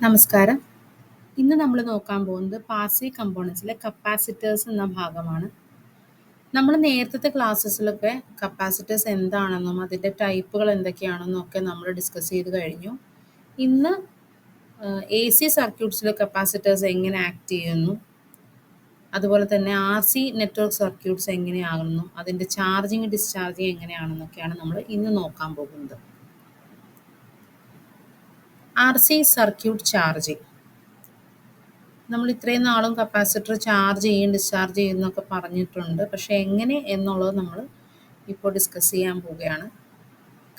നമസ്കാരം. ഇന്ന് നമ്മൾ നോക്കാൻ പോകുന്നത് പാസീവ് കമ്പോണൻസിലെ കപ്പാസിറ്റേഴ്സ് എന്ന ഭാഗമാണ്. നമ്മൾ നേരത്തെ ക്ലാസ്സസിലൊക്കെ കപ്പാസിറ്റേഴ്സ് എന്താണെന്നും അതിൻ്റെ ടൈപ്പുകൾ എന്തൊക്കെയാണെന്നും ഒക്കെ നമ്മൾ ഡിസ്കസ് ചെയ്ത് കഴിഞ്ഞു. ഇന്ന് എ സി സർക്യൂട്ട്സിലെ കപ്പാസിറ്റേഴ്സ് എങ്ങനെ ആക്ട് ചെയ്യുന്നു, അതുപോലെ തന്നെ ആർ സി നെറ്റ്വർക്ക് സർക്യൂട്ട്സ് എങ്ങനെയാകുന്നു, അതിൻ്റെ ചാർജിങ് ഡിസ്ചാർജിങ് എങ്ങനെയാണെന്നൊക്കെയാണ് നമ്മൾ ഇന്ന് നോക്കാൻ പോകുന്നത്. R C circuit charging. നമ്മൾ ഇത്രയും നാളും കപ്പാസിറ്റർ ചാർജ് ചെയ്യും ഡിസ്ചാർജ് ചെയ്യും എന്നൊക്കെ പറഞ്ഞിട്ടുണ്ട്. പക്ഷേ എങ്ങനെ എന്നുള്ളത് നമ്മൾ ഇപ്പോൾ ഡിസ്കസ് ചെയ്യാൻ പോവുകയാണ്.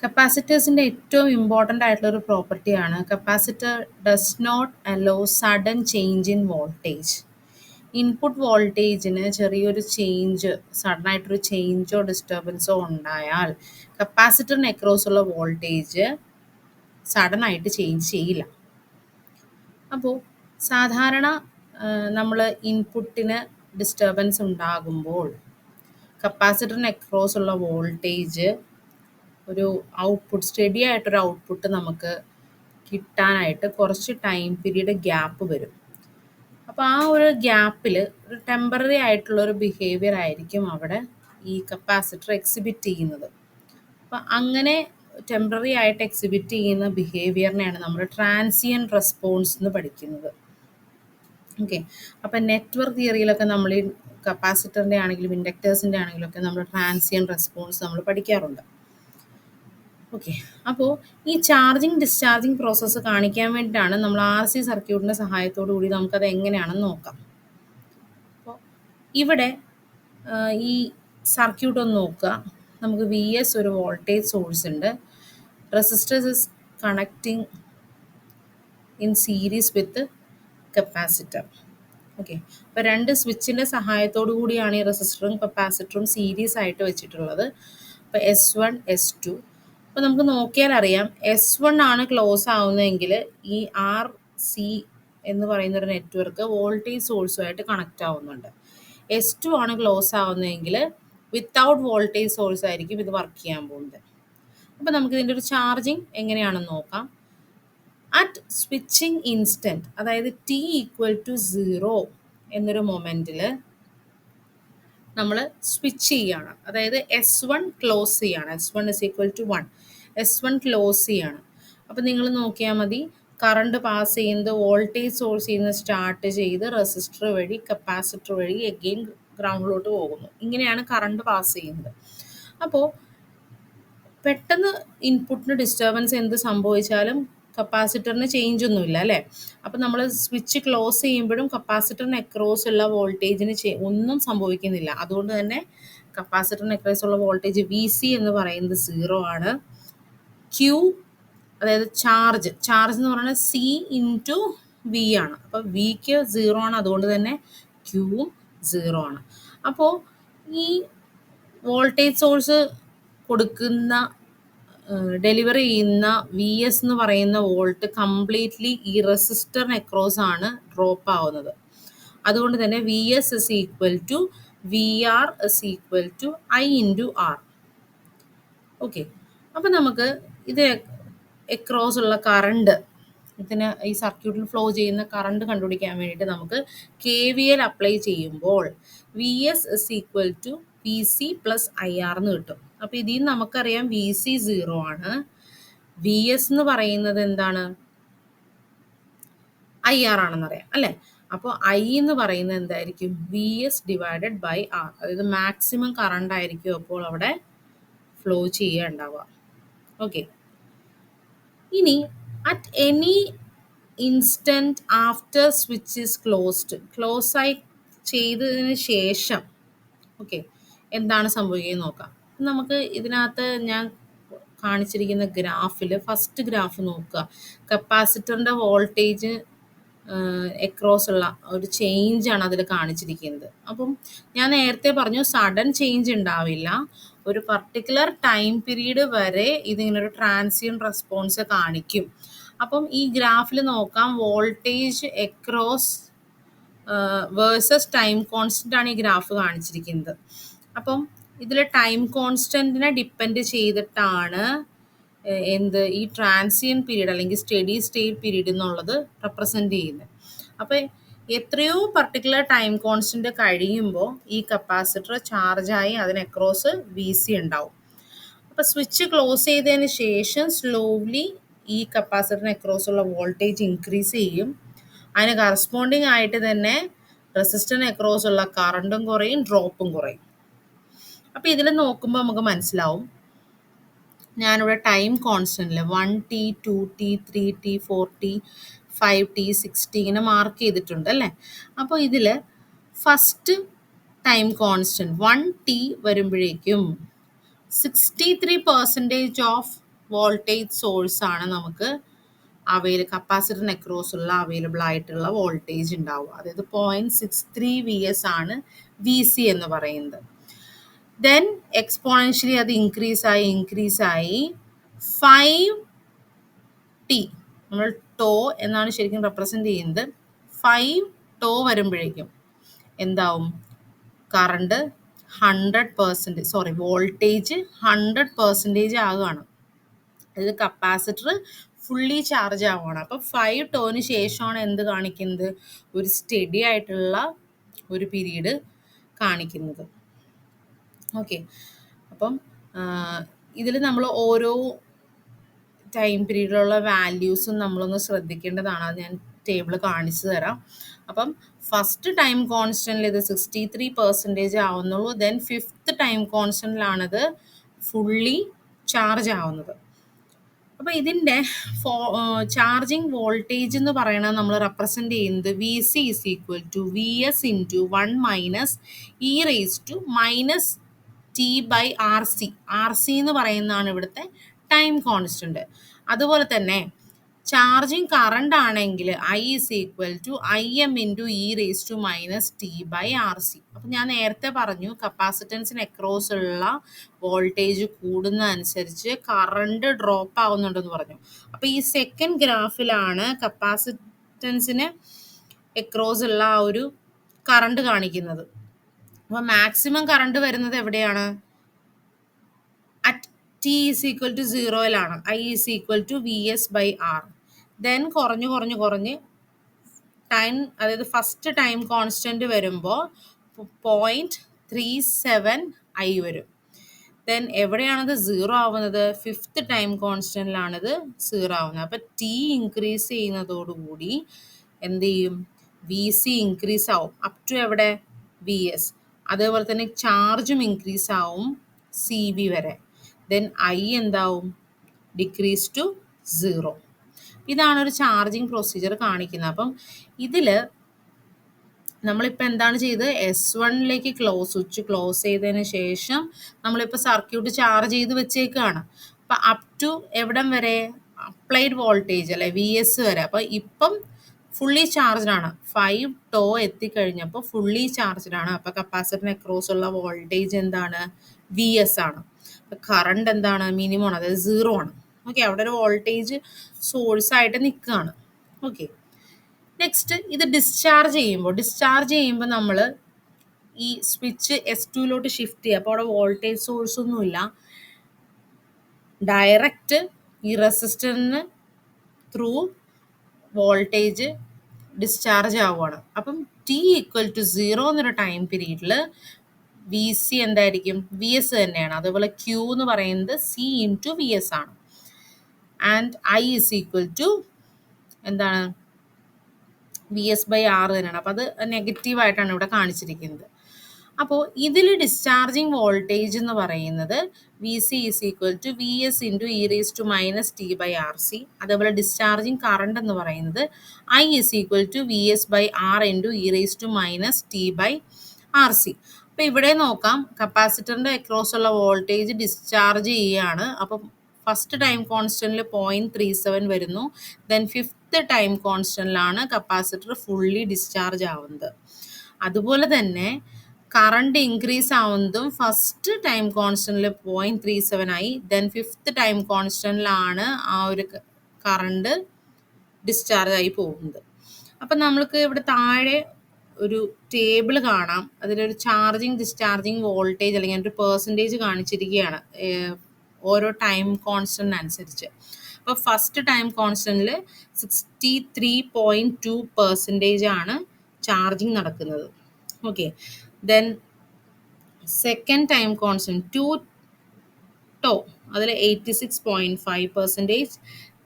കപ്പാസിറ്റേഴ്സിൻ്റെ ഏറ്റവും ഇമ്പോർട്ടൻ്റ് ആയിട്ടുള്ളൊരു പ്രോപ്പർട്ടിയാണ് capacitor does not allow sudden change in voltage. Input വോൾട്ടേജിന് ചെറിയൊരു ചേഞ്ച്, സഡനായിട്ടൊരു ചേഞ്ചോ ഡിസ്റ്റർബൻസോ ഉണ്ടായാൽ കപ്പാസിറ്ററിന് അക്രോസ് ഉള്ള വോൾട്ടേജ് സഡനായിട്ട് ചേഞ്ച് ചെയ്യില്ല. അപ്പോൾ സാധാരണ നമ്മൾ ഇൻപുട്ടിന് ഡിസ്റ്റർബൻസ് ഉണ്ടാകുമ്പോൾ കപ്പാസിറ്ററിന് അക്രോസ് ഉള്ള വോൾട്ടേജ് ഒരു ഔട്ട്പുട്ട്, സ്റ്റഡി ആയിട്ടൊരു ഔട്ട്പുട്ട് നമുക്ക് കിട്ടാനായിട്ട് കുറച്ച് ടൈം പീരീഡ് ഗ്യാപ്പ് വരും. അപ്പോൾ ആ ഒരു ഗ്യാപ്പിൽ ഒരു ടെമ്പററി ആയിട്ടുള്ളൊരു ബിഹേവിയർ ആയിരിക്കും അവിടെ ഈ കപ്പാസിറ്റർ എക്സിബിറ്റ് ചെയ്യുന്നത്. അപ്പം അങ്ങനെ ടെമ്പററി ആയിട്ട് എക്സിബിറ്റ് ചെയ്യുന്ന ബിഹേവിയറിനെയാണ് നമ്മൾ ട്രാൻസിയൻ റെസ്പോൺസ് എന്ന് പഠിക്കുന്നത്. ഓക്കെ, അപ്പം നെറ്റ്വർക്ക് തിയറിയിലൊക്കെ നമ്മൾ ഈ കപ്പാസിറ്ററിൻ്റെ ആണെങ്കിലും ഇൻഡക്റ്റേഴ്സിൻ്റെ ആണെങ്കിലും ഒക്കെ നമ്മൾ ട്രാൻസിയൻ റെസ്പോൺസ് നമ്മൾ പഠിക്കാറുണ്ട്. ഓക്കെ, അപ്പോൾ ഈ ചാർജിങ് ഡിസ്ചാർജിങ് പ്രോസസ്സ് കാണിക്കാൻ വേണ്ടിയിട്ടാണ് നമ്മൾ ആർ സി സർക്യൂട്ടിൻ്റെ സഹായത്തോടു കൂടി നമുക്കത് എങ്ങനെയാണെന്ന് നോക്കാം. അപ്പോൾ ഇവിടെ ഈ സർക്യൂട്ട് ഒന്ന് നോക്കുക. നമുക്ക് വി എസ് ഒരു വോൾട്ടേജ് സോഴ്സ് ഉണ്ട്. Resistors is connecting in series with capacitor. Okay, അപ്പോൾ രണ്ട് സ്വിച്ചിൻ്റെ സഹായത്തോടു കൂടിയാണ് ഈ റെസിസ്റ്ററും കപ്പാസിറ്ററും സീരീസ് ആയിട്ട് വെച്ചിട്ടുള്ളത്. അപ്പോൾ S1 S2. അപ്പോൾ നമുക്ക് നോക്കിയാൽ അറിയാം, S1 ആണ് ക്ലോസ് ആവുന്നതെങ്കിൽ ഈ ആർ സി എന്ന് പറയുന്നൊരു നെറ്റ്വർക്ക് വോൾട്ടേജ് സോഴ്സുമായിട്ട് കണക്റ്റ് ആവുന്നുണ്ട്. S2 ആണ് ക്ലോസ് ആവുന്നതെങ്കിൽ വിത്തൗട്ട് വോൾട്ടേജ് സോഴ്സ് ആയിരിക്കും ഇത് വർക്ക് ചെയ്യാൻ പോകുന്നത്. അപ്പോൾ നമുക്ക് ഇതിൻ്റെ ഒരു ചാർജിങ് എങ്ങനെയാണെന്ന് നോക്കാം. അറ്റ് സ്വിച്ചിങ് ഇൻസ്റ്റൻറ്റ്, അതായത് T = 0 എന്നൊരു മൊമെൻറ്റിൽ നമ്മൾ സ്വിച്ച് ചെയ്യാണ്. അതായത് S1 ക്ലോസ് ചെയ്യാണ്. S1 = 1. S1 ക്ലോസ് ചെയ്യാണ്. അപ്പോൾ നിങ്ങൾ നോക്കിയാൽ മതി, കറണ്ട് പാസ് ചെയ്യുന്നത് വോൾട്ടേജ് സോഴ്സിൽ നിന്ന് സ്റ്റാർട്ട് ചെയ്ത് റെസിസ്റ്റർ വഴി കപ്പാസിറ്റർ വഴി എഗെയിൻ ഗ്രൗണ്ടിലോട്ട് പോകുന്നു. ഇങ്ങനെയാണ് കറണ്ട് പാസ് ചെയ്യുന്നത്. അപ്പോൾ പെട്ടെന്ന് ഇൻപുട്ടിന് ഡിസ്റ്റർബൻസ് എന്ത് സംഭവിച്ചാലും കപ്പാസിറ്ററിന് ചേഞ്ച് ഒന്നുമില്ല അല്ലേ. അപ്പം നമ്മൾ സ്വിച്ച് ക്ലോസ് ചെയ്യുമ്പോഴും കപ്പാസിറ്ററിന് അക്രോസ് ഉള്ള വോൾട്ടേജിന് ഒന്നും സംഭവിക്കുന്നില്ല. അതുകൊണ്ട് തന്നെ കപ്പാസിറ്ററിന് അക്രോസ് ഉള്ള വോൾട്ടേജ് VC എന്ന് പറയുന്നത് 0 ആണ്. Q, അതായത് ചാർജ് എന്ന് പറയുന്നത് C × V ആണ്. അപ്പോൾ Vക്ക് 0 ആണ്, അതുകൊണ്ട് തന്നെ Qവും 0 ആണ്. അപ്പോൾ ഈ വോൾട്ടേജ് സോഴ്സ് കൊടുക്കുന്ന ഡെലിവറി ചെയ്യുന്ന VS എന്ന് പറയുന്ന വോൾട്ട് കംപ്ലീറ്റ്ലി ഈ റെസിസ്റ്ററിന് അക്രോസ് ആണ് ഡ്രോപ്പ് ആവുന്നത്. അതുകൊണ്ട് തന്നെ VS = VR = I × R. Okay, അപ്പം നമുക്ക് ഇത് അക്രോസ് ഉള്ള കറണ്ട്, ഇതിന് ഈ സർക്യൂട്ടിൽ ഫ്ലോ ചെയ്യുന്ന കറണ്ട് കണ്ടുപിടിക്കാൻ വേണ്ടിയിട്ട് നമുക്ക് KVL അപ്ലൈ ചെയ്യുമ്പോൾ VS = VC + IR എന്ന് കിട്ടും. അപ്പോൾ ഇതിൽ നിന്ന് നമുക്കറിയാം VC 0 ആണ്. VS എന്ന് പറയുന്നത് എന്താണ്? IR ആണെന്നറിയാം അല്ലേ. അപ്പോൾ I എന്ന് പറയുന്നത് എന്തായിരിക്കും? VS / R. അതായത് മാക്സിമം കറണ്ട് ആയിരിക്കും അപ്പോൾ അവിടെ ഫ്ലോ ചെയ്യാനുണ്ടാവുക. ഓക്കെ, ഇനി at any instant after switch is close ആയി ചെയ്തതിന് ശേഷം ഓക്കെ എന്താണ് സംഭവിക്കുന്നത് നോക്കാം. നമുക്ക് ഇതിനകത്ത് ഞാൻ കാണിച്ചിരിക്കുന്ന ഗ്രാഫിൽ ഫസ്റ്റ് ഗ്രാഫ് നോക്കുക. കപ്പാസിറ്ററിൻ്റെ വോൾട്ടേജ് അക്രോസ് ഉള്ള ഒരു ചേഞ്ചാണ് അതിൽ കാണിച്ചിരിക്കുന്നത്. അപ്പം ഞാൻ നേരത്തെ പറഞ്ഞു സഡൻ ചേഞ്ച് ഉണ്ടാവില്ല. ഒരു പർട്ടിക്കുലർ ടൈം പീരീഡ് വരെ ഇതിങ്ങനെ ഒരു ട്രാൻസിയൻ റെസ്പോൺസ് കാണിക്കും. അപ്പം ഈ ഗ്രാഫിൽ നോക്കാം, voltage across versus time constant ആണ് ഈ ഗ്രാഫ് കാണിച്ചിരിക്കുന്നത്. അപ്പം ഇതിൽ ടൈം കോൺസ്റ്റൻറ്റിനെ ഡിപ്പെൻഡ് ചെയ്തിട്ടാണ് എന്ത് ഈ ട്രാൻസിയൻ പീരീഡ് അല്ലെങ്കിൽ സ്റ്റഡി സ്റ്റേറ്റ് പീരീഡ് എന്നുള്ളത് റെപ്രസെൻ്റ് ചെയ്യുന്നത്. അപ്പോൾ എത്രയോ പർട്ടിക്കുലർ ടൈം കോൺസ്റ്റന്റ് കഴിയുമ്പോൾ ഈ കപ്പാസിറ്റർ ചാർജായി അതിന് അക്രോസ് വി സി ഉണ്ടാവും. അപ്പോൾ സ്വിച്ച് ക്ലോസ് ചെയ്തതിന് ശേഷം സ്ലോലി ഈ കപ്പാസിറ്ററിന് അക്രോസ് ഉള്ള വോൾട്ടേജ് ഇൻക്രീസ് ചെയ്യും. അതിന് കറസ്പോണ്ടിങ് ആയിട്ട് തന്നെ റെസിസ്റ്ററിന് അക്രോസ് ഉള്ള കറണ്ടും കുറയും, ഡ്രോപ്പും കുറയും. അപ്പോൾ ഇതിൽ നോക്കുമ്പോൾ നമുക്ക് മനസ്സിലാവും, ഞാനിവിടെ time കോൺസ്റ്റൻറ്റിൽ 1T 2T 3T 4T 5T 6T ഇങ്ങനെ മാർക്ക് ചെയ്തിട്ടുണ്ട് അല്ലേ. അപ്പോൾ ഇതിൽ ഫസ്റ്റ് ടൈം കോൺസ്റ്റൻറ്റ് 1T വരുമ്പോഴേക്കും 63% ഓഫ് വോൾട്ടേജ് സോഴ്സാണ് നമുക്ക് കപ്പാസിറ്ററിന് അക്രോസ് ഉള്ള അവൈലബിൾ ആയിട്ടുള്ള വോൾട്ടേജ് ഉണ്ടാവുക. അതായത് 0.63 VS ആണ് VC എന്ന് പറയുന്നത്. ദെൻ എക്സ്പോണൻഷ്യലി അത് ഇൻക്രീസ് ആയി 5T, നമ്മൾ ടോ എന്നാണ് ശരിക്കും റെപ്രസെൻ്റ് ചെയ്യുന്നത്. 5T വരുമ്പോഴേക്കും എന്താവും, കറണ്ട് 100%, വോൾട്ടേജ് 100% ആകുകയാണ്. അതായത് കപ്പാസിറ്റർ ഫുള്ളി ചാർജ് ആവുകയാണ്. അപ്പം 5T ശേഷമാണ് എന്ത് കാണിക്കുന്നത്, ഒരു സ്റ്റഡി ആയിട്ടുള്ള ഒരു പീരീഡ് കാണിക്കുന്നത്. ഓക്കെ, അപ്പം ഇതിൽ നമ്മൾ ഓരോ ടൈം പീരീഡിലുള്ള വാല്യൂസും നമ്മളൊന്ന് ശ്രദ്ധിക്കേണ്ടതാണ്. അത് ഞാൻ ടേബിൾ കാണിച്ചു തരാം. അപ്പം ഫസ്റ്റ് ടൈം കോൺസ്റ്റൻറ്റിൽ ഇത് 63% ആവുന്നുള്ളൂ. ദെൻ ഫിഫ്ത്ത് ടൈം കോൺസ്റ്റൻറ്റിലാണിത് ഫുള്ളി ചാർജ് ആവുന്നത്. അപ്പോൾ ഇതിൻ്റെ ചാർജിങ് വോൾട്ടേജ് എന്ന് പറയുന്നത് നമ്മൾ റെപ്രസെൻ്റ് ചെയ്യുന്നത് VC is equal to VS into 1 - (-T/RC). RC എന്ന് പറയുന്നതാണ് ഇവിടുത്തെ ടൈം കോൺസ്റ്റൻറ്റ്. അതുപോലെ തന്നെ ചാർജിങ് കറണ്ട് ആണെങ്കിൽ I is equal to IM into (e⁻⁻t/RC). അപ്പം ഞാൻ നേരത്തെ പറഞ്ഞു കപ്പാസിറ്റൻസിന് അക്രോസ് ഉള്ള വോൾട്ടേജ് കൂടുന്നതനുസരിച്ച് കറണ്ട് ഡ്രോപ്പ് ആവുന്നുണ്ടെന്ന് പറഞ്ഞു. അപ്പോൾ ഈ സെക്കൻഡ് ഗ്രാഫിലാണ് കപ്പാസിറ്റൻസിന് അക്രോസ് ഉള്ള ആ ഒരു കറണ്ട് കാണിക്കുന്നത്. അപ്പോൾ മാക്സിമം കറണ്ട് വരുന്നത് എവിടെയാണ്, at T is equal to 0 I is equal to VS/R. Then കുറഞ്ഞ് ടൈം, അതായത് ഫസ്റ്റ് ടൈം കോൺസ്റ്റൻറ്റ് വരുമ്പോൾ 0.37I വരും. ദെൻ എവിടെയാണത് 0 ആവുന്നത്, ഫിഫ്ത്ത് ടൈം കോൺസ്റ്റൻറ്റിലാണിത് 0 ആവുന്നത്. അപ്പോൾ T ഇൻക്രീസ് ചെയ്യുന്നതോടുകൂടി എന്ത് ചെയ്യും, VC ഇൻക്രീസ് ആവും അപ് ടു എവിടെ, VS. അതേപോലെ തന്നെ ചാർജും ഇൻക്രീസ് ആവും CV വരെ. ദെൻ I എന്താവും, ഡിക്രീസ് ടു 0. ഇതാണ് ഒരു ചാർജിങ് പ്രൊസീജിയർ കാണിക്കുന്നത്. അപ്പം ഇതിൽ നമ്മളിപ്പോൾ എന്താണ് ചെയ്തത്, S1ലേക്ക് സ്വിച്ച് ക്ലോസ് ചെയ്തതിന് ശേഷം നമ്മളിപ്പോൾ സർക്യൂട്ട് ചാർജ് ചെയ്ത് വെച്ചേക്കാണ്. അപ്പം അപ് ടു എവിടം വരെ, അപ്ലൈഡ് വോൾട്ടേജ് അല്ലെ VS വരെ. അപ്പോൾ ഇപ്പം ഫുള്ളി ചാർജ്ഡാണ്. 5T എത്തിക്കഴിഞ്ഞപ്പോൾ fully ചാർജ്ഡാണ്. അപ്പോൾ കപ്പാസിറ്ററിന് അക്രോസ് ഉള്ള വോൾട്ടേജ് എന്താണ്, VS ആണ്. കറണ്ട് എന്താണ്, മിനിമം ആണ്, അതായത് 0 ആണ്. ഓക്കെ, അവിടെ ഒരു വോൾട്ടേജ് സോഴ്സ് ആയിട്ട് നിൽക്കുകയാണ്. ഓക്കെ, നെക്സ്റ്റ് ഇത് ഡിസ്ചാർജ് ചെയ്യുമ്പോൾ നമ്മൾ ഈ സ്വിച്ച് S2 ഷിഫ്റ്റ് ചെയ്യുക. അപ്പോൾ അവിടെ വോൾട്ടേജ് സോഴ്സ് ഒന്നുമില്ല, ഡയറക്റ്റ് ഈ റെസിസ്റ്ററിന് ത്രൂ വോൾട്ടേജ് ഡിസ്ചാർജ് ആവുകയാണ്. അപ്പം T ഈക്വൽ ടു 0 എന്നൊരു ടൈം പീരീഡിൽ VC എന്തായിരിക്കും, VS തന്നെയാണ്. അതുപോലെ Q എന്ന് പറയുന്നത് C ഇൻറ്റു VS ആണ്. And I is equal to എന്താണ്, VS/R തന്നെയാണ്. അപ്പോൾ അത് നെഗറ്റീവായിട്ടാണ് ഇവിടെ കാണിച്ചിരിക്കുന്നത്. അപ്പോൾ ഇതിൽ ഡിസ്ചാർജിങ് വോൾട്ടേജ് എന്ന് പറയുന്നത് VC is equal to VS into (e⁻t/RC). അതേപോലെ ഡിസ്ചാർജിങ് കറണ്ട് എന്ന് പറയുന്നത് I is equal to VS/R into (e⁻t/RC). അപ്പോൾ ഇവിടെ നോക്കാം, കപ്പാസിറ്ററിൻ്റെ അക്രോസ് ഉള്ള വോൾട്ടേജ് ഡിസ്ചാർജ് ചെയ്യുകയാണ്. അപ്പം ഫസ്റ്റ് ടൈം കോൺസ്റ്റൻറ്റിൽ 0.37 വരുന്നു. ദെൻ ഫിഫ്ത്ത് ടൈം കോൺസ്റ്റൻറ്റിലാണ് കപ്പാസിറ്റർ ഫുള്ളി ഡിസ്ചാർജ് ആവുന്നത്. അതുപോലെ തന്നെ കറണ്ട് ഇൻക്രീസ് ആവുന്നതും ഫസ്റ്റ് ടൈം കോൺസ്റ്റൻറ്റിൽ 0.37 ആയി. ദെൻ ഫിഫ്ത്ത് ടൈം കോൺസ്റ്റൻറ്റിലാണ് ആ ഒരു കറണ്ട് ഡിസ്ചാർജ് ആയി പോകുന്നത്. അപ്പം നമ്മൾക്ക് ഇവിടെ താഴെ ഒരു ടേബിൾ കാണാം. അതിലൊരു ചാർജിങ് ഡിസ്ചാർജിങ് വോൾട്ടേജ് അല്ലെങ്കിൽ ഒരു പെർസെൻറ്റേജ് കാണിച്ചിരിക്കുകയാണ്. ഓരോ ടൈം കോൺസ്റ്റന്റ് അനുസരിച്ച്. അപ്പോൾ ഫസ്റ്റ് ടൈം കോൺസ്റ്റന്റിൽ 63.2% ആണ് ചാർജിങ് നടക്കുന്നത്. Okay, then second time constant 2 tau അതിൽ 86.5%,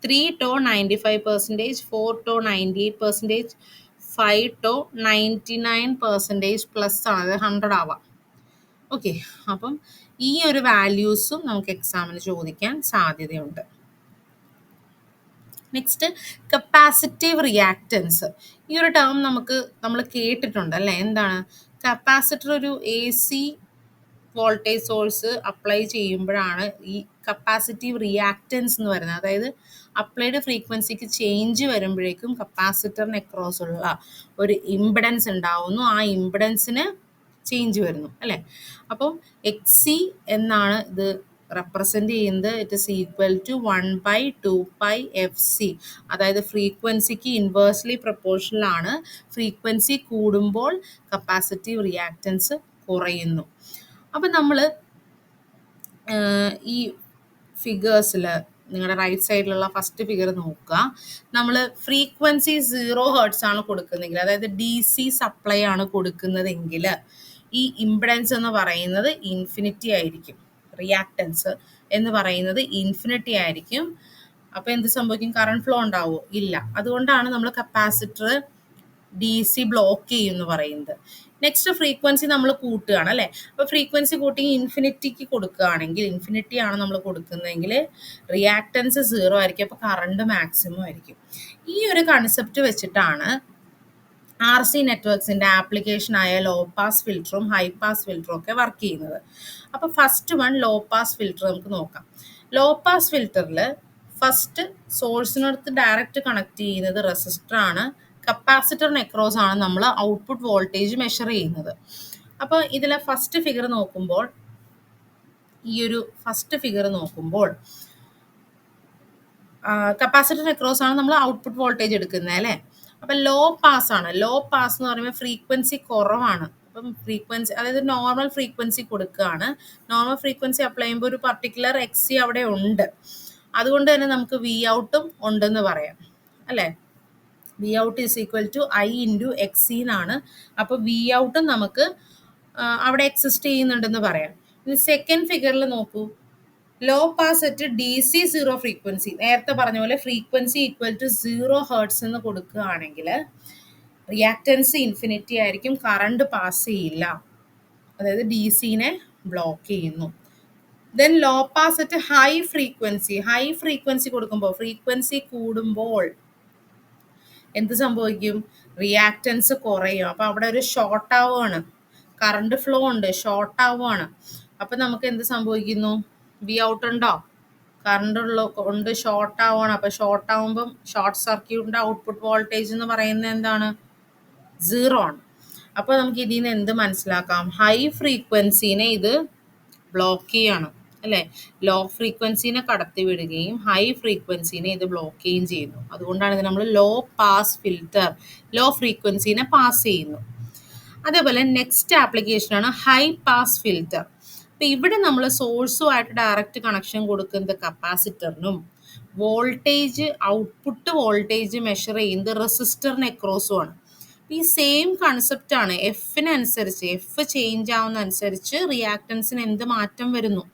3 ടോ 95%, 4 ടോ 98%, 5 ടോ 99% പ്ലസ് ആണ്, അത് 100 ആവാം. ഓക്കെ, അപ്പം ഈ ഒരു വാല്യൂസും നമുക്ക് എക്സാമിന് ചോദിക്കാൻ സാധ്യതയുണ്ട്. Next capacitive reactance. ഈ ഒരു ടേം നമ്മൾ കേട്ടിട്ടുണ്ട് അല്ലേ? എന്താണ് കപ്പാസിറ്റർ? ഒരു AC വോൾട്ടേജ് സോഴ്സ് അപ്ലൈ ചെയ്യുമ്പോഴാണ് ഈ കപ്പാസിറ്റീവ് റിയാക്റ്റൻസ് എന്ന് പറയുന്നത്. അതായത് അപ്ലൈഡ് ഫ്രീക്വൻസിക്ക് ചേഞ്ച് വരുമ്പോഴേക്കും കപ്പാസിറ്ററിന് അക്രോസ് ഉള്ള ഒരു ഇമ്പിഡൻസ് ഉണ്ടാവുന്നു, ആ ഇമ്പിഡൻസിന് ചേഞ്ച് വരുന്നു അല്ലേ? അപ്പം XC എന്നാണ് ഇത് റെപ്രസെൻ്റ് ചെയ്യുന്നത്. It is equal to 1/2πfc. അതായത് ഫ്രീക്വൻസിക്ക് ഇൻവേഴ്സ്ലി പ്രൊപ്പോർഷണൽ ആണ്. ഫ്രീക്വൻസി കൂടുമ്പോൾ കപ്പാസിറ്റീവ് റിയാക്റ്റൻസ് കുറയുന്നു. അപ്പം നമ്മൾ ഈ ഫിഗേഴ്സിൽ നിങ്ങളുടെ റൈറ്റ് സൈഡിലുള്ള ഫസ്റ്റ് ഫിഗർ നോക്കുക. നമ്മൾ ഫ്രീക്വൻസി 0 ഹെർട്സ് ആണ് കൊടുക്കുന്നതെങ്കിൽ, അതായത് DC സപ്ലൈ ആണ് കൊടുക്കുന്നതെങ്കിൽ ഈ ഇംപിഡൻസ് എന്ന് പറയുന്നത് ഇൻഫിനിറ്റി ആയിരിക്കും, റിയാക്റ്റൻസ് എന്ന് പറയുന്നത് ഇൻഫിനിറ്റി ആയിരിക്കും. അപ്പോൾ എന്ത് സംഭവിക്കും? കറണ്ട് ഫ്ലോ ഉണ്ടാവുമോ? ഇല്ല. അതുകൊണ്ടാണ് നമ്മൾ കപ്പാസിറ്റർ DC ബ്ലോക്ക് ചെയ്യും എന്ന് പറയുന്നത്. നെക്സ്റ്റ് ഫ്രീക്വൻസി നമ്മൾ കൂട്ടുകയാണ് അല്ലേ? അപ്പോൾ ഫ്രീക്വൻസി കൂട്ടി ഇൻഫിനിറ്റിക്ക് കൊടുക്കുകയാണെങ്കിൽ, ഇൻഫിനിറ്റി ആണ് നമ്മൾ കൊടുക്കുന്നതെങ്കിൽ റിയാക്റ്റൻസ് 0 ആയിരിക്കും, അപ്പോൾ കറണ്ട് മാക്സിമം ആയിരിക്കും. ഈ ഒരു കൺസെപ്റ്റ് വെച്ചിട്ടാണ് RC നെറ്റ്വർക്ക്സിൻ്റെ ആപ്ലിക്കേഷനായ ലോ പാസ് ഫിൽറ്ററും ഹൈ പാസ് ഫിൽറ്ററും ഒക്കെ വർക്ക് ചെയ്യുന്നത്. അപ്പോൾ first one low pass filter നമുക്ക് നോക്കാം. ലോ പാസ് ഫിൽറ്ററിൽ ഫസ്റ്റ് സോഴ്സിനടുത്ത് ഡയറക്റ്റ് കണക്ട് ചെയ്യുന്നത് റെസിസ്റ്റർ ആണ്. കപ്പാസിറ്ററിന് അക്രോസ് ആണ് നമ്മൾ ഔട്ട്പുട്ട് വോൾട്ടേജ് മെഷർ ചെയ്യുന്നത്. അപ്പോൾ ഇതിലെ ഫസ്റ്റ് ഫിഗർ നോക്കുമ്പോൾ, കപ്പാസിറ്ററിന് അക്രോസ് ആണ് നമ്മൾ ഔട്ട്പുട്ട് വോൾട്ടേജ് എടുക്കുന്നത് അല്ലേ? അപ്പം ലോ പാസ് ആണ്. ലോ പാസ് എന്ന് പറയുമ്പോൾ ഫ്രീക്വൻസി കുറവാണ്. അപ്പം ഫ്രീക്വൻസി, അതായത് നോർമൽ ഫ്രീക്വൻസി കൊടുക്കുകയാണ്. നോർമൽ ഫ്രീക്വൻസി അപ്ലൈ ചെയ്യുമ്പോൾ ഒരു പർട്ടിക്കുലർ XC അവിടെ ഉണ്ട്. അതുകൊണ്ട് തന്നെ നമുക്ക് വി ഔട്ടും ഉണ്ടെന്ന് പറയാം അല്ലേ? V out is equal to I into XC എന്നാണ്. അപ്പോൾ വി ഔട്ടും നമുക്ക് അവിടെ എക്സിസ്റ്റ് ചെയ്യുന്നുണ്ടെന്ന് പറയാം. ഇനി സെക്കൻഡ് ഫിഗറിൽ നോക്കൂ. Low pass at DC 0 frequency, നേരത്തെ പറഞ്ഞ പോലെ ഫ്രീക്വൻസി ഈക്വൽ ടു 0 ഹെർട്സ് എന്ന് കൊടുക്കുകയാണെങ്കിൽ റിയാക്റ്റൻസ് ഇൻഫിനിറ്റി ആയിരിക്കും, കറണ്ട് പാസ് ചെയ്യില്ല, അതായത് DCനെ ബ്ലോക്ക് ചെയ്യുന്നു. Then low pass at high frequency കൊടുക്കുമ്പോൾ, ഫ്രീക്വൻസി കൂടുമ്പോൾ എന്ത് സംഭവിക്കും? റിയാക്റ്റൻസ് കുറയും. അപ്പോൾ അവിടെ ഒരു ഷോർട്ട് ആവുകയാണ്, കറണ്ട് ഫ്ലോ ഉണ്ട്, ഷോർട്ട് ആവുകയാണ്. അപ്പം നമുക്ക് എന്ത് സംഭവിക്കുന്നു? വി ഔട്ട് ഉണ്ടോ? കറണ്ട് ഉണ്ട്, ഷോർട്ട് ആവുകയാണ്. അപ്പോൾ ഷോർട്ട് ആവുമ്പം ഷോർട്ട് സർക്യൂട്ടിൻ്റെ ഔട്ട്പുട്ട് വോൾട്ടേജ് എന്ന് പറയുന്നത് എന്താണ്? 0 ആണ്. അപ്പോൾ നമുക്ക് ഇതിൽ നിന്ന് എന്ത് മനസ്സിലാക്കാം? ഹൈ ഫ്രീക്വൻസീനെ ഇത് ബ്ലോക്ക് ചെയ്യാണ് അല്ലേ? ലോ ഫ്രീക്വൻസീനെ കടത്തി വിടുകയും ഹൈ ഫ്രീക്വൻസീനെ ഇത് ബ്ലോക്ക് ചെയ്യുകയും ചെയ്യുന്നു. അതുകൊണ്ടാണ് ഇത് നമ്മൾ ലോ പാസ് ഫിൽറ്റർ, ലോ ഫ്രീക്വൻസീനെ പാസ് ചെയ്യുന്നു. അതേപോലെ നെക്സ്റ്റ് ആപ്ലിക്കേഷനാണ് ഹൈ പാസ് ഫിൽറ്റർ. അപ്പം ഇവിടെ നമ്മൾ സോഴ്സുമായിട്ട് ഡയറക്റ്റ് കണക്ഷൻ കൊടുക്കുന്നത് കപ്പാസിറ്ററിനും, വോൾട്ടേജ് ഔട്ട്പുട്ട് വോൾട്ടേജ് മെഷർ ചെയ്യുന്നത് റെസിസ്റ്ററിന് അക്രോസും ആണ്. ഈ സെയിം കൺസെപ്റ്റ് ആണ്. എഫിനനുസരിച്ച്, എഫ് ചേഞ്ച് ആവുന്ന അനുസരിച്ച് റിയാക്റ്റൻസിന് എന്ത് മാറ്റം വരുന്നു.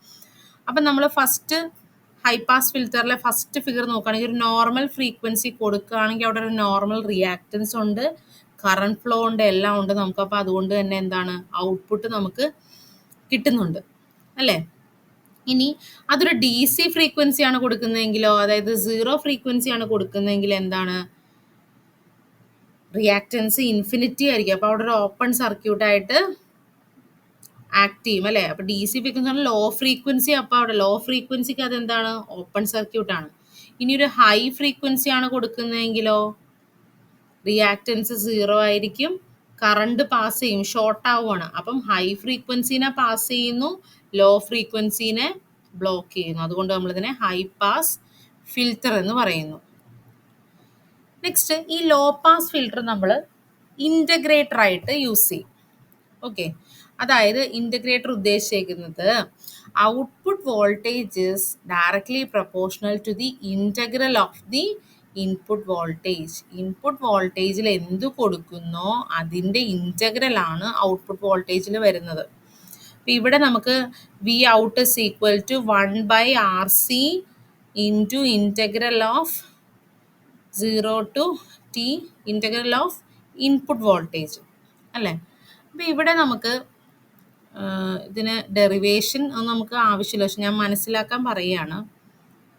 അപ്പം നമ്മൾ ഫസ്റ്റ് ഹൈ പാസ് ഫിൽറ്ററിലെ ഫസ്റ്റ് ഫിഗർ നോക്കുകയാണെങ്കിൽ ഒരു നോർമൽ ഫ്രീക്വൻസി കൊടുക്കുകയാണെങ്കിൽ അവിടെ ഒരു നോർമൽ റിയാക്റ്റൻസ് ഉണ്ട്, കറണ്ട് ഫ്ലോ ഉണ്ട്, എല്ലാം ഉണ്ട് നമുക്ക്. അപ്പോൾ അതുകൊണ്ട് തന്നെ എന്താണ്? ഔട്ട്പുട്ട് നമുക്ക് കിട്ടുന്നുണ്ട് അല്ലേ? ഇനി അതൊരു DC ഫ്രീക്വൻസിയാണ് കൊടുക്കുന്നതെങ്കിലോ, അതായത് 0 ഫ്രീക്വൻസിയാണ് കൊടുക്കുന്നതെങ്കിൽ എന്താണ്? റിയാക്റ്റൻസ് ഇൻഫിനിറ്റി ആയിരിക്കും. അപ്പോൾ അവിടെ ഒരു ഓപ്പൺ സർക്യൂട്ടായിട്ട് ആക്ട് ചെയ്യും അല്ലേ? അപ്പോൾ DC ഫ്രീക്വൻസി ലോ ഫ്രീക്വൻസി, അപ്പോൾ അവിടെ ലോ ഫ്രീക്വൻസിക്ക് അതെന്താണ്? ഓപ്പൺ സർക്യൂട്ടാണ്. ഇനി ഒരു ഹൈ ഫ്രീക്വൻസി ആണ് കൊടുക്കുന്നതെങ്കിലോ റിയാക്റ്റൻസ് 0 ആയിരിക്കും, കറണ്ട് പാസ് ചെയ്യും, ഷോർട്ട് ആവുകയാണ്. അപ്പം ഹൈ ഫ്രീക്വൻസിനെ പാസ് ചെയ്യുന്നു, ലോ ഫ്രീക്വൻസിനെ ബ്ലോക്ക് ചെയ്യുന്നു. അതുകൊണ്ട് നമ്മളിതിനെ ഹൈ പാസ് ഫിൽറ്റർ എന്ന് പറയുന്നു. നെക്സ്റ്റ്, ഈ ലോ പാസ് ഫിൽറ്റർ നമ്മൾ ഇൻ്റഗ്രേറ്റർ ആയിട്ട് യൂസ് ചെയ്യും. ഓക്കെ, അതായത് ഇൻ്റഗ്രേറ്റർ ഉദ്ദേശിക്കുന്നത് output voltage is directly proportional to the integral of the input voltage. Input വോൾട്ടേജിൽ എന്ത് കൊടുക്കുന്നോ അതിൻ്റെ ഇൻ്റഗ്രൽ ആണ് ഔട്ട്പുട്ട് വോൾട്ടേജിൽ വരുന്നത്. അപ്പം ഇവിടെ നമുക്ക് V out is equal to 1/RC into integral of 0 to t integral of input voltage അല്ലേ. അപ്പം ഇവിടെ നമുക്ക് ഇതിന് ഡെറിവേഷൻ ഒന്നും നമുക്ക് ആവശ്യമില്ല, പക്ഷെ ഞാൻ മനസ്സിലാക്കാൻ പറയുകയാണ്.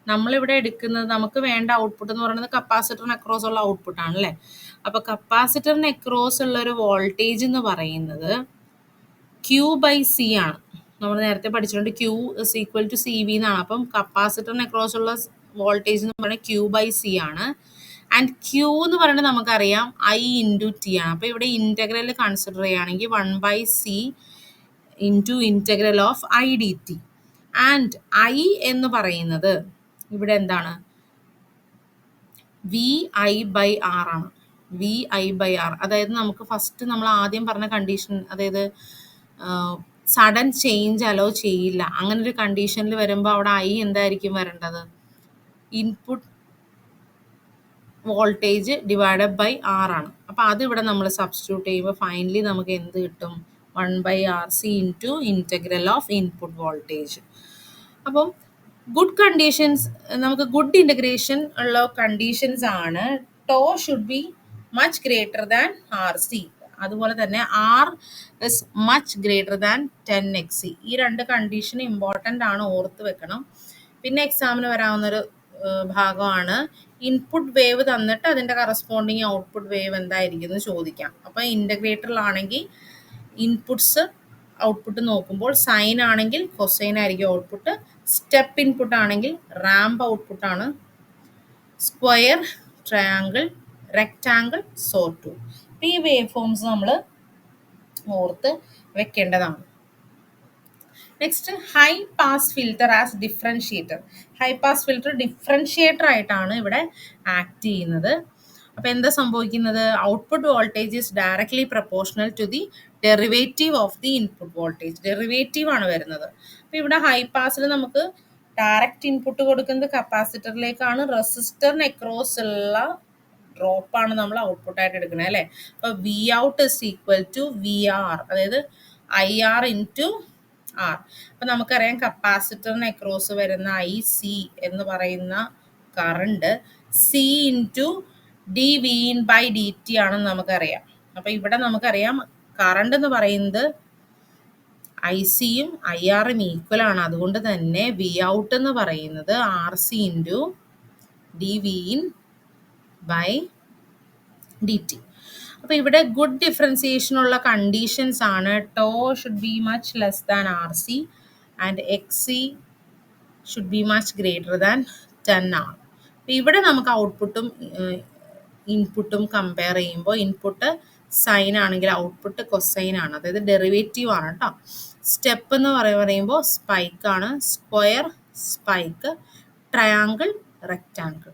നമ്മളിവിടെ എടുക്കുന്നത് നമുക്ക് വേണ്ട ഔട്ട്പുട്ട് എന്ന് പറയുന്നത് കപ്പാസിറ്ററിന് അക്രോസ് ഉള്ള ഔട്ട്പുട്ടാണ് അല്ലേ. അപ്പോൾ കപ്പാസിറ്ററിന് അക്രോസ് ഉള്ള ഒരു വോൾട്ടേജ് എന്ന് പറയുന്നത് Q/C ആണ്. നമ്മൾ നേരത്തെ പഠിച്ചിട്ടുണ്ട് Q is equal to CV എന്നാണ്. അപ്പം കപ്പാസിറ്ററിന് അക്രോസ് ഉള്ള വോൾട്ടേജ് എന്ന് പറയുന്നത് Q/C ആണ്. ആൻഡ് Q എന്ന് പറയുന്നത് നമുക്കറിയാം I ഇൻറ്റു T ആണ്. അപ്പോൾ ഇവിടെ ഇൻ്റഗ്രൽ കൺസിഡർ ചെയ്യുകയാണെങ്കിൽ 1/C into integral of IDT. And I എന്ന് പറയുന്നത് ഇവിടെ എന്താണ്, VI/R ആണ്. VI/R അതായത് നമുക്ക് ഫസ്റ്റ് നമ്മൾ ആദ്യം പറഞ്ഞ കണ്ടീഷൻ, അതായത് സഡൻ ചേഞ്ച് അലോ ചെയ്യില്ല, അങ്ങനെ ഒരു കണ്ടീഷനിൽ വരുമ്പോൾ അവിടെ I എന്തായിരിക്കും വരേണ്ടത്, input voltage divided by R ആണ്. അപ്പോൾ അതിവിടെ നമ്മൾ സബ്സ്റ്റിറ്റ്യൂട്ട് ചെയ്യുമ്പോൾ ഫൈനലി നമുക്ക് എന്ത് കിട്ടും, 1/RC into integral of input voltage. അപ്പം ഗുഡ് കണ്ടീഷൻസ്, നമുക്ക് ഗുഡ് ഇൻ്റഗ്രേഷൻ ഉള്ള കണ്ടീഷൻസ് ആണ് tau should be much greater than RC, അതുപോലെ തന്നെ R is much greater than 10XC. ഈ രണ്ട് കണ്ടീഷൻ ഇമ്പോർട്ടൻ്റ് ആണ്, ഓർത്ത് വെക്കണം. പിന്നെ എക്സാമിന് വരാവുന്നൊരു ഭാഗമാണ് ഇൻപുട്ട് വേവ് തന്നിട്ട് അതിൻ്റെ കറസ്പോണ്ടിങ് ഔട്ട്പുട്ട് വേവ് എന്തായിരിക്കും എന്ന് ചോദിക്കാം. അപ്പോൾ ഇൻ്റഗ്രേറ്ററിലാണെങ്കിൽ ഇൻപുട്സ് ഔട്ട്പുട്ട് നോക്കുമ്പോൾ സൈൻ ആണെങ്കിൽ കൊസൈൻ ആയിരിക്കും ഔട്ട്പുട്ട്, സ്റ്റെപ്പ് ഇൻപുട്ട് ആണെങ്കിൽ റാമ്പ് ഔട്ട്പുട്ടാണ്, square, triangle, rectangle, saw tooth. ഈ വേവ് ഫോംസ് നമ്മൾ ഓർത്ത് വെക്കേണ്ടതാണ്. Next high pass filter as differentiator. High pass filter differentiator ആയിട്ടാണ് ഇവിടെ ആക്ട് ചെയ്യുന്നത്. അപ്പോൾ എന്താ സംഭവിക്കുന്നത്, output voltage is directly proportional to the derivative of the input voltage. Derivative ആണ് വരുന്നത്. അപ്പോൾ ഇവിടെ ഹൈ പാസിൽ നമുക്ക് ഡയറക്റ്റ് ഇൻപുട്ട് കൊടുക്കുന്നത് കപ്പാസിറ്ററിലേക്കാണ്, റെസിസ്റ്ററിന് അക്രോസ് ഉള്ള ഡ്രോപ്പാണ് നമ്മൾ ഔട്ട്പുട്ടായിട്ട് എടുക്കുന്നത് അല്ലേ. അപ്പോൾ V out is equal to VR, അതായത് IR ഇൻറ്റു R. അപ്പം നമുക്കറിയാം കപ്പാസിറ്ററിന് അക്രോസ് വരുന്ന IC എന്ന് പറയുന്ന കറണ്ട് C ഇൻറ്റു dVin/dt ആണെന്ന് നമുക്കറിയാം. അപ്പം ഇവിടെ നമുക്കറിയാം കറണ്ട് എന്ന് പറയുന്നത് ICയും IRും ഈക്വൽ ആണ്. അതുകൊണ്ട് തന്നെ വി ഔട്ട് എന്ന് പറയുന്നത് RC ഇൻറ്റു dVin/dt. അപ്പോൾ ഇവിടെ ഗുഡ് ഡിഫറൻസിയേഷൻ ഉള്ള കണ്ടീഷൻസ് ആണ് tau should be much less than RC and XC should be much greater than 10R. അപ്പോൾ ഇവിടെ നമുക്ക് ഔട്ട്പുട്ടും ഇൻപുട്ടും കമ്പയർ ചെയ്യുമ്പോൾ ഇൻപുട്ട് സൈൻ ആണെങ്കിൽ ഔട്ട്പുട്ട് കൊസൈൻ ആണ്, അതായത് ഡെറിവേറ്റീവ് ആണ് കേട്ടോ. സ്റ്റെപ്പ് എന്ന് പറയുമ്പോൾ സ്പൈക്ക് ആണ്, square, spike, triangle, rectangle.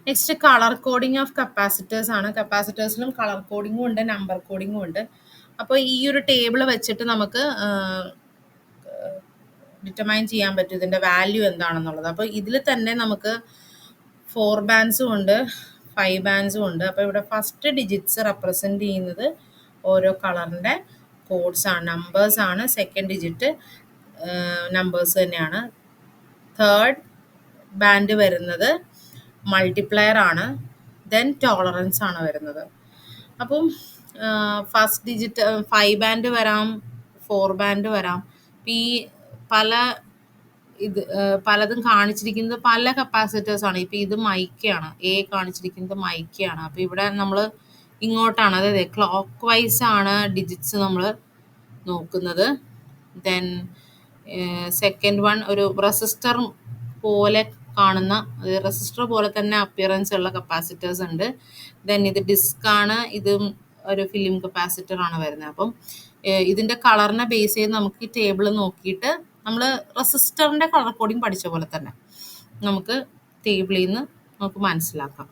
Next colour coding of capacitors ആണ്. കപ്പാസിറ്റേഴ്സിലും കളർ കോഡിങ്ങും ഉണ്ട്, നമ്പർ കോഡിങ്ങും ഉണ്ട്. അപ്പോൾ ഈ ഒരു ടേബിൾ വെച്ചിട്ട് നമുക്ക് ഡിറ്റർമൈൻ ചെയ്യാൻ പറ്റും ഇതിൻ്റെ വാല്യൂ എന്താണെന്നുള്ളത്. അപ്പോൾ ഇതിൽ തന്നെ നമുക്ക് 4 ബാൻഡ്സും ഉണ്ട്, 5 ബാൻഡ്സും ഉണ്ട്. അപ്പോൾ ഇവിടെ ഫസ്റ്റ് ഡിജിറ്റ്സ് റെപ്രസെൻറ്റ് ചെയ്യുന്നത് ഓരോ കളറിൻ്റെ കോഡ്സ് ആണ്, നമ്പേഴ്സ് ആണ്. സെക്കൻഡ് ഡിജിറ്റ് നമ്പേഴ്സ് തന്നെയാണ്. തേർഡ് ബാൻഡ് വരുന്നത് മൾട്ടിപ്ലയർ ആണ്, ദെൻ ടോളറൻസ് ആണ് വരുന്നത്. അപ്പം ഫസ്റ്റ് ഡിജിറ്റ് 5 ബാൻഡ് വരാം, 4 ബാൻഡ് വരാം. ഈ പലതും കാണിച്ചിരിക്കുന്നത് പല കപ്പാസിറ്റേഴ്സ് ആണ്. ഇപ്പം ഇത് മൈക്കയാണ്, എ കാണിച്ചിരിക്കുന്നത് മൈക്കയാണ്. അപ്പോൾ ഇവിടെ നമ്മൾ ഇങ്ങോട്ടാണ്, അതായത് ക്ലോക്ക് വൈസ് ആണ് ഡിജിറ്റ്സ് നമ്മൾ നോക്കുന്നത്. ദെൻ സെക്കൻഡ് വൺ ഒരു റെസിസ്റ്റർ പോലെ കാണുന്ന, റെസിസ്റ്റർ പോലെ തന്നെ അപ്പിയറൻസ് ഉള്ള കപ്പാസിറ്റേഴ്സ് ഉണ്ട്. ദെൻ ഇത് ഡിസ്ക് ആണ്, ഇതും ഒരു ഫിലിം കപ്പാസിറ്റർ ആണ് വരുന്നത്. അപ്പം ഇതിൻ്റെ കളറിനെ ബേസ് ചെയ്ത് നമുക്ക് ഈ ടേബിൾ നോക്കിയിട്ട് നമ്മൾ റെസിസ്റ്ററിൻ്റെ കളർ കോഡിങ് പഠിച്ച പോലെ തന്നെ നമുക്ക് ടേബിളിൽ നിന്ന് നമുക്ക് മനസ്സിലാക്കാം.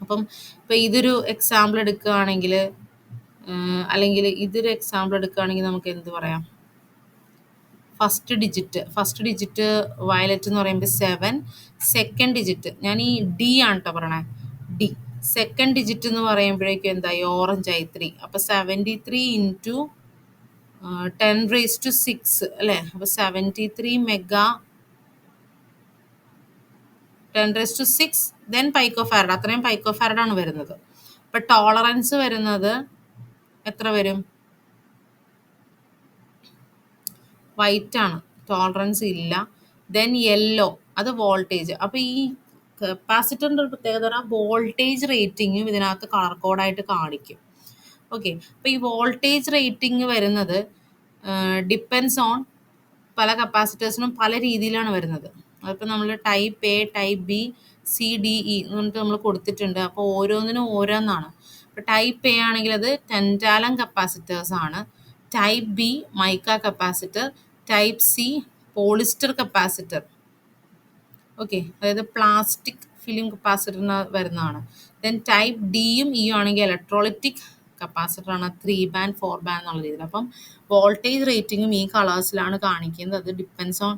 അപ്പം ഇപ്പം ഇതൊരു എക്സാമ്പിൾ എടുക്കുകയാണെങ്കിൽ അല്ലെങ്കിൽ ഇതൊരു എക്സാമ്പിൾ എടുക്കുകയാണെങ്കിൽ നമുക്ക് എന്ത് പറയാം, ഫസ്റ്റ് ഡിജിറ്റ് വയലറ്റ് എന്ന് പറയുമ്പോൾ 7, സെക്കൻഡ് ഡിജിറ്റ് ഞാൻ ഈ ഡി ആണ് കേട്ടോ പറയണേ, ഡി സെക്കൻഡ് ഡിജിറ്റ് എന്ന് പറയുമ്പോഴേക്കും എന്തായി, ഓറഞ്ച് ആയി 3. അപ്പോൾ 73 ഇൻറ്റു 10⁻6 അല്ലേ, അപ്പോൾ 73 മെഗാ 10⁻6 ദെൻ പൈക്കോ ഫാരഡ്, അത്രയും പൈക്കോ ഫാരഡാണ് വരുന്നത്. അപ്പോൾ ടോളറൻസ് വരുന്നത് എത്ര വരും, വൈറ്റ് ആണ്, ടോളറൻസ് ഇല്ല. ദെൻ യെല്ലോ, അത് വോൾട്ടേജ്. അപ്പോൾ ഈ കപ്പാസിറ്ററിൻ്റെ ഒരു പ്രത്യേകത വോൾട്ടേജ് റേറ്റിങ്ങും ഇതിനകത്ത് കളർ കോഡായിട്ട് കാണിക്കും. ഓക്കെ, അപ്പോൾ ഈ വോൾട്ടേജ് റേറ്റിംഗ് വരുന്നത് ഡിപ്പെൻസ് ഓൺ പല കപ്പാസിറ്റേഴ്സിനും പല രീതിയിലാണ് വരുന്നത്. അതിപ്പോൾ നമ്മൾ type A, type B, C, D, E എന്ന് പറഞ്ഞിട്ട് നമ്മൾ കൊടുത്തിട്ടുണ്ട്. അപ്പോൾ ഓരോന്നിനും ഓരോന്നാണ്. ഇപ്പോൾ ടൈപ്പ് എ ആണെങ്കിൽ അത് ടെൻറ്റാലം കപ്പാസിറ്റേഴ്സ് ആണ്, type B mica capacitor, type C polyester capacitor. Okay, അതായത് പ്ലാസ്റ്റിക് ഫിലിം കപ്പാസിറ്ററിന് വരുന്നതാണ്. ദെൻ ടൈപ്പ് ഡിയും ഇയും ആണെങ്കിൽ ഇലക്ട്രോളിറ്റിക് കപ്പാസിറ്ററാണ്, 3 ബാൻഡ് 4 ബാൻഡ് എന്നുള്ള രീതിയിൽ. അപ്പം വോൾട്ടേജ് റേറ്റിങ്ങും ഈ കളേഴ്സിലാണ് കാണിക്കുന്നത്. അത് ഡിപ്പെൻസ് ഓൺ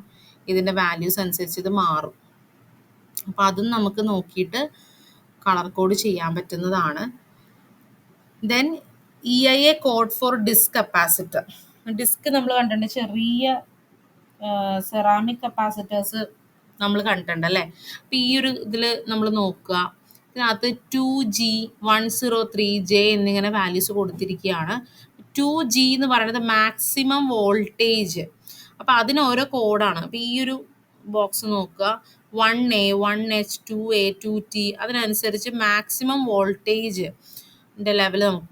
ഇതിൻ്റെ വാല്യൂസ് അനുസരിച്ച് ഇത് മാറും. അപ്പോൾ അതും നമുക്ക് നോക്കിയിട്ട് കളർ കോഡ് ചെയ്യാൻ പറ്റുന്നതാണ്. Then EIA code for disc capacitor. Disc നമ്മൾ കണ്ടിട്ടുണ്ട്, ചെറിയ സെറാമിക് കപ്പാസിറ്റേഴ്സ് നമ്മൾ കണ്ടിട്ടുണ്ട് അല്ലേ. അപ്പോൾ ഈ ഒരു ഇതിൽ നമ്മൾ നോക്കുക, ഇതിനകത്ത് 2G 103J എന്നിങ്ങനെ വാല്യൂസ് കൊടുത്തിരിക്കുകയാണ്. 2G എന്ന് പറയുന്നത് മാക്സിമം വോൾട്ടേജ്. അപ്പോൾ അതിന് ഓരോ കോഡാണ്. അപ്പോൾ ഈ ഒരു ബോക്സ് നോക്കുക, 1A 1H 2A 2T, അതിനനുസരിച്ച് മാക്സിമം വോൾട്ടേജ് ലെവൽ നമുക്ക്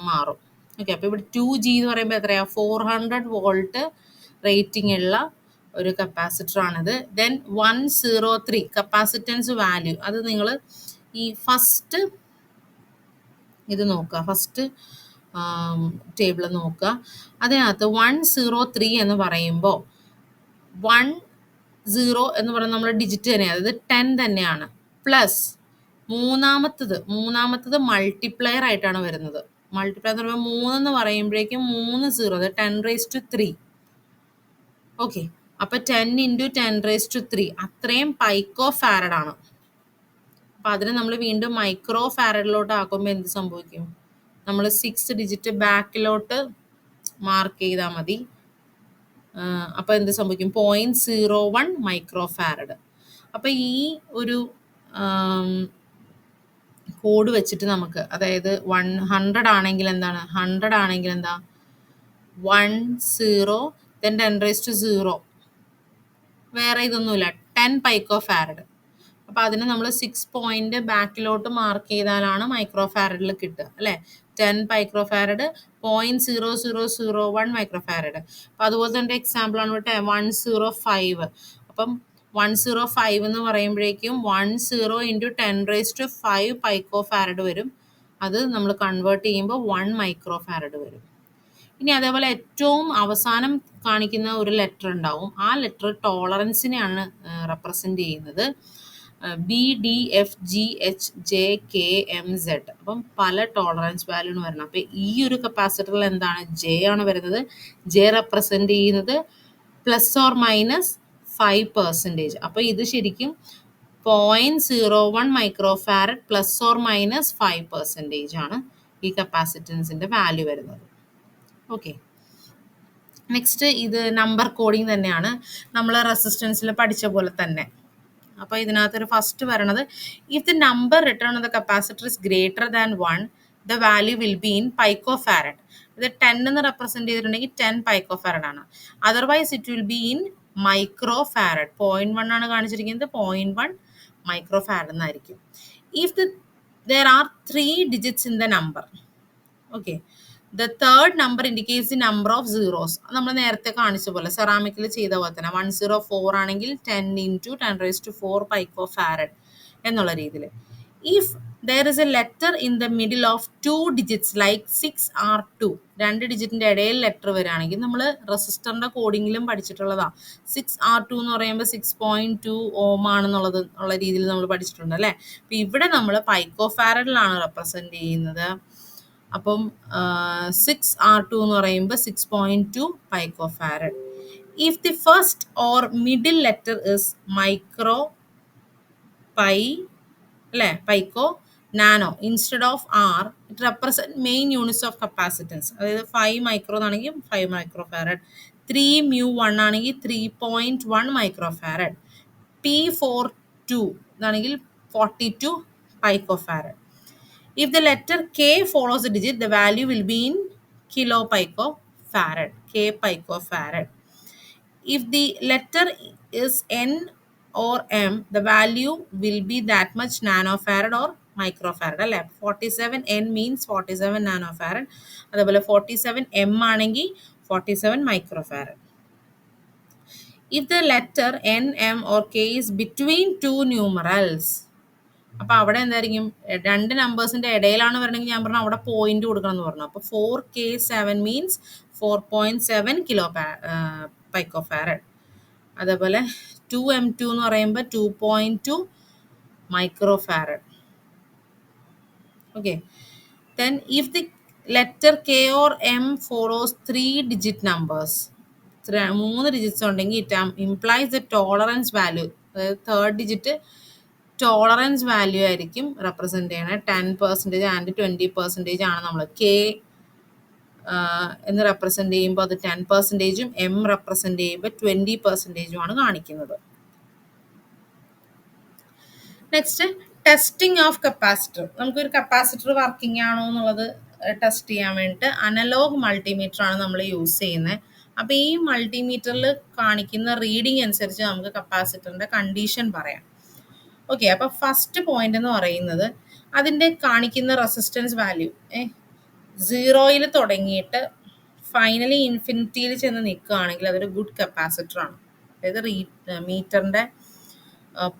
മാറും. ഓക്കെ, അപ്പോൾ ഇവിടെ 2G എന്ന് പറയുമ്പോൾ എത്രയാണ്, 400 വോൾട്ട് റേറ്റിംഗ് ഉള്ള ഒരു കപ്പാസിറ്ററാണിത്. ദെൻ 103 കപ്പാസിറ്റൻസ് വാല്യൂ, അത് നിങ്ങൾ ഈ ഫസ്റ്റ് ഇത് നോക്കുക, ഫസ്റ്റ് ടേബിൾ നോക്കുക. അതിനകത്ത് 103 എന്ന് പറയുമ്പോൾ 10 എന്ന് പറയുന്നത് നമ്മുടെ ഡിജിറ്റ് തന്നെയാണ്, അത് 10 തന്നെയാണ്. പ്ലസ് മൂന്നാമത്തത് മൾട്ടിപ്ലയർ ആയിട്ടാണ് വരുന്നത്. മൾട്ടിപ്ലയർ എന്ന് പറയുമ്പോൾ 3 എന്ന് പറയുമ്പോഴേക്കും 3 0, അത് 10⁻3. ഓക്കെ, അപ്പോൾ 10 ഇൻറ്റു 10⁻3 അത്രയും പൈക്കോ ഫാരഡാണ്. അപ്പോൾ അതിന് നമ്മൾ വീണ്ടും മൈക്രോ ഫാരഡിലോട്ട് ആക്കുമ്പോൾ എന്ത് സംഭവിക്കും, നമ്മൾ 6 ഡിജിറ്റ് ബാക്കിലോട്ട് മാർക്ക് ചെയ്താൽ മതി. അപ്പോൾ എന്ത് സംഭവിക്കും, 0.01 മൈക്രോ ഫാരഡ്. അപ്പോൾ ഈ ഒരു കോഡ് വെച്ചിട്ട് നമുക്ക്, അതായത് 100 ആണെങ്കിൽ എന്താണ്, 100 ആണെങ്കിൽ എന്താ 10 ദെൻ 10⁻0, വേറെ ഇതൊന്നുമില്ല, 10 പൈക്കോ ഫാരഡ്. അപ്പോൾ അതിന് നമ്മൾ 6 പോയിന്റ് ബാക്കിലോട്ട് മാർക്ക് ചെയ്താലാണ് മൈക്രോ ഫാരഡിൽ കിട്ടുക അല്ലേ. 10 മൈക്രോ ഫാരഡ് 0.0001 മൈക്രോ ഫാരഡ്. അപ്പോൾ അതുപോലെ തന്നെ എക്സാമ്പിളാണ് ഇവിടെ 105. അപ്പം 105 എന്ന് പറയുമ്പോഴേക്കും 10 ഇൻറ്റു 10⁻5 പൈക്കോ ഫാരഡ് വരും. അത് നമ്മൾ കൺവേർട്ട് ചെയ്യുമ്പോൾ 1 മൈക്രോ ഫാരഡ് വരും. ഇനി അതേപോലെ ഏറ്റവും അവസാനം കാണിക്കുന്ന ഒരു ലെറ്റർ ഉണ്ടാവും, ആ ലെറ്റർ ടോളറൻസിനെയാണ് റെപ്രസെൻ്റ് ചെയ്യുന്നത്. BDFGHJKMZ. അപ്പം പല ടോളറൻസ് വാല്യൂണ് വരുന്നത്. അപ്പോൾ ഈ ഒരു കപ്പാസിറ്ററിൽ എന്താണ്, J ആണ് വരുന്നത്. J റെപ്രസെൻ്റ് ചെയ്യുന്നത് ±5%. അപ്പോൾ ഇത് ശരിക്കും 0.01 മൈക്രോ ഫാരഡ് ±5% ആണ് ഈ കപ്പാസിറ്റൻസിൻ്റെ വാല്യൂ വരുന്നത്. ഓക്കെ, നെക്സ്റ്റ് ഇത് നമ്പർ കോഡിങ് തന്നെയാണ്, നമ്മൾ റെസിസ്റ്റൻസിൽ പഠിച്ച പോലെ തന്നെ. അപ്പോൾ ഇതിനകത്തൊരു ഫസ്റ്റ് വരണത്, if the number return on the capacitor is greater than 1, the value will be in പൈക്കോ farad. ഇത് 10 എന്ന് റെപ്രസെൻറ്റ് ചെയ്തിട്ടുണ്ടെങ്കിൽ 10 പൈക്കോ ഫാരഡ് ആണ്. Otherwise it will be in micro farad. 0.1 ആണ് കാണിച്ചിരിക്കുന്നത്, 0.1 മൈക്രോ ഫാരഡ് എന്നായിരിക്കും. If there are 3 digits in the number, okay, the third number indicates the number of zeros. നമ്മൾ നേരത്തെ കാണിച്ച പോലെ സെറാമിക്കിൽ ചെയ്ത പോലെ തന്നെ 104 ആണെങ്കിൽ 10 ഇൻറ്റു 10⁻4 പൈക്കോ ഫാരഡ് എന്നുള്ള രീതിയിൽ. If there is a letter in the middle of 2 digits like 6 or 2, 2 ഡിജിറ്റിൻ്റെ ഇടയിൽ ലെറ്റർ വരികയാണെങ്കിൽ, നമ്മൾ റെസിസ്റ്ററിൻ്റെ കോഡിങ്ങിലും പഠിച്ചിട്ടുള്ളതാണ്. 6 or 2 എന്ന് പറയുമ്പോൾ 6.2 ഓം ആണെന്നുള്ളത് ഉള്ള രീതിയിൽ നമ്മൾ പഠിച്ചിട്ടുണ്ട് അല്ലേ. അപ്പോൾ ഇവിടെ നമ്മൾ പൈക്കോ ഫാരഡിലാണ് റെപ്രസെൻ്റ് ചെയ്യുന്നത്. അപ്പം 6R2 എന്ന് പറയുമ്പോൾ 6.2 pico farad. If the first or middle letter is micro pi അല്ലേ, pico nano instead of R, it represent main units of capacitance. അതായത് 5 മൈക്രോ ആണെങ്കിൽ 5 മൈക്രോ ഫാരഡ്, 3μ1 ആണെങ്കിൽ 3.1 മൈക്രോ ഫാരഡ്, P42 ഇതാണെങ്കിൽ 42 പൈക്കോ farad. If the letter K follows the digit, the value will be in kilo picofarad, K picofarad. If the letter is N or M, the value will be that much nanofarad or microfarad. അല്ലേ, 47 N means 47 nanofarad. അതുപോലെ 47 M ആണെങ്കിൽ 47 microfarad. If the letter N, M or K is between two numerals, അപ്പോൾ അവിടെ എന്തായിരിക്കും, രണ്ട് നമ്പേഴ്സിൻ്റെ ഇടയിലാണ് വരണമെങ്കിൽ ഞാൻ പറഞ്ഞു അവിടെ പോയിന്റ് കൊടുക്കണം എന്ന് പറഞ്ഞു. അപ്പോൾ 4K7 മീൻസ് 4.7 കിലോ പൈക്കോ ഫാരഡ്. അതേപോലെ 2M2 എന്ന് പറയുമ്പോൾ 2.2 micro farad. Okay, then if the letter K or M follows 3 digit numbers, 3 digits ഉണ്ടെങ്കിൽ it implies the tolerance value, അതായത് തേർഡ് ഡിജിറ്റ് ടോളറൻസ് വാല്യൂ ആയിരിക്കും റെപ്രസെൻറ്റ് ചെയ്യണത്. 10% ആൻഡ് 20% ആണ് നമ്മൾ കെ എന്ന് റെപ്രസെൻറ്റ് ചെയ്യുമ്പോൾ അത് 10%, എം റെപ്രസെൻറ്റ് ചെയ്യുമ്പോൾ 20% ആണ് കാണിക്കുന്നത്. Next, testing of capacitor. നമുക്കൊരു കപ്പാസിറ്റർ വർക്കിംഗ് ആണോ എന്നുള്ളത് ടെസ്റ്റ് ചെയ്യാൻ വേണ്ടിയിട്ട് അനലോഗ് മൾട്ടിമീറ്റർ ആണ് നമ്മൾ യൂസ് ചെയ്യുന്നത്. അപ്പോൾ ഈ മൾട്ടിമീറ്ററിൽ കാണിക്കുന്ന റീഡിംഗ് അനുസരിച്ച് നമുക്ക് കപ്പാസിറ്ററിൻ്റെ കണ്ടീഷൻ പറയാം. ഓക്കെ, അപ്പോൾ ഫസ്റ്റ് പോയിന്റ് എന്ന് പറയുന്നത് അതിൻ്റെ കാണിക്കുന്ന റെസിസ്റ്റൻസ് വാല്യൂ 0 തുടങ്ങിയിട്ട് ഫൈനലി ഇൻഫിനിറ്റിയിൽ ചെന്ന് നിൽക്കുകയാണെങ്കിൽ അതൊരു ഗുഡ് കപ്പാസിറ്റർ ആണ്. അതായത് മീറ്ററിൻ്റെ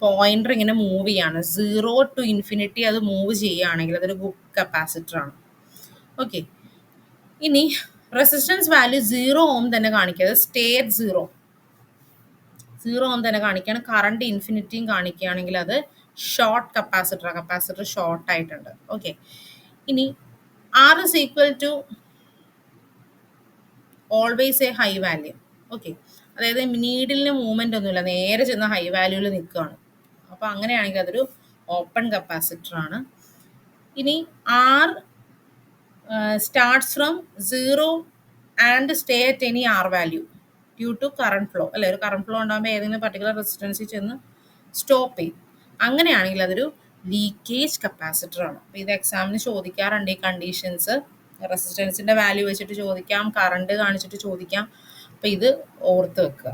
പോയിന്റർ ഇങ്ങനെ മൂവ് ചെയ്യാണ്, 0 to ഇൻഫിനിറ്റി അത് മൂവ് ചെയ്യുകയാണെങ്കിൽ അതൊരു ഗുഡ് കപ്പാസിറ്റർ ആണ്. ഓക്കെ, ഇനി റെസിസ്റ്റൻസ് വാല്യൂ 0 ഓം തന്നെ കാണിക്കുക, സ്റ്റേറ്റ് 0 ഓം തന്നെ കാണിക്കുകയാണ്, കറണ്ട് ഇൻഫിനിറ്റിയും കാണിക്കുകയാണെങ്കിൽ അത് ഷോർട്ട് കപ്പാസിറ്റർ ഷോർട്ട് ആയിട്ടുണ്ട്. ഓക്കെ, ഇനി R is equal to always A high value. Okay, അതായത് നീഡിലിന് മൂവ്മെൻ്റ് ഒന്നുമില്ല, നേരെ ചെന്ന് ഹൈ വാല്യൂവിൽ നിൽക്കുകയാണ്. അപ്പോൾ അങ്ങനെയാണെങ്കിൽ അതൊരു ഓപ്പൺ കപ്പാസിറ്റർ ആണ്. ഇനി R starts from 0 and stay at any R value due to current flow. അല്ലെ, ഒരു കറണ്ട് ഫ്ലോ ഉണ്ടാകുമ്പോൾ ഏതെങ്കിലും പർട്ടിക്കുലർ റെസിസ്റ്റൻസിൽ ചെന്ന് സ്റ്റോപ്പ് ചെയ്യും. അങ്ങനെയാണെങ്കിൽ അതൊരു ലീക്കേജ് കപ്പാസിറ്റർ ആണ്. അപ്പോൾ ഇത് എക്സാമിന് ചോദിക്കാറുണ്ട് ഈ കണ്ടീഷൻസ്. റെസിസ്റ്റൻസിൻ്റെ വാല്യൂ വെച്ചിട്ട് ചോദിക്കാം, കറണ്ട് കാണിച്ചിട്ട് ചോദിക്കാം. അപ്പോൾ ഇത് ഓർത്ത് വെക്കുക.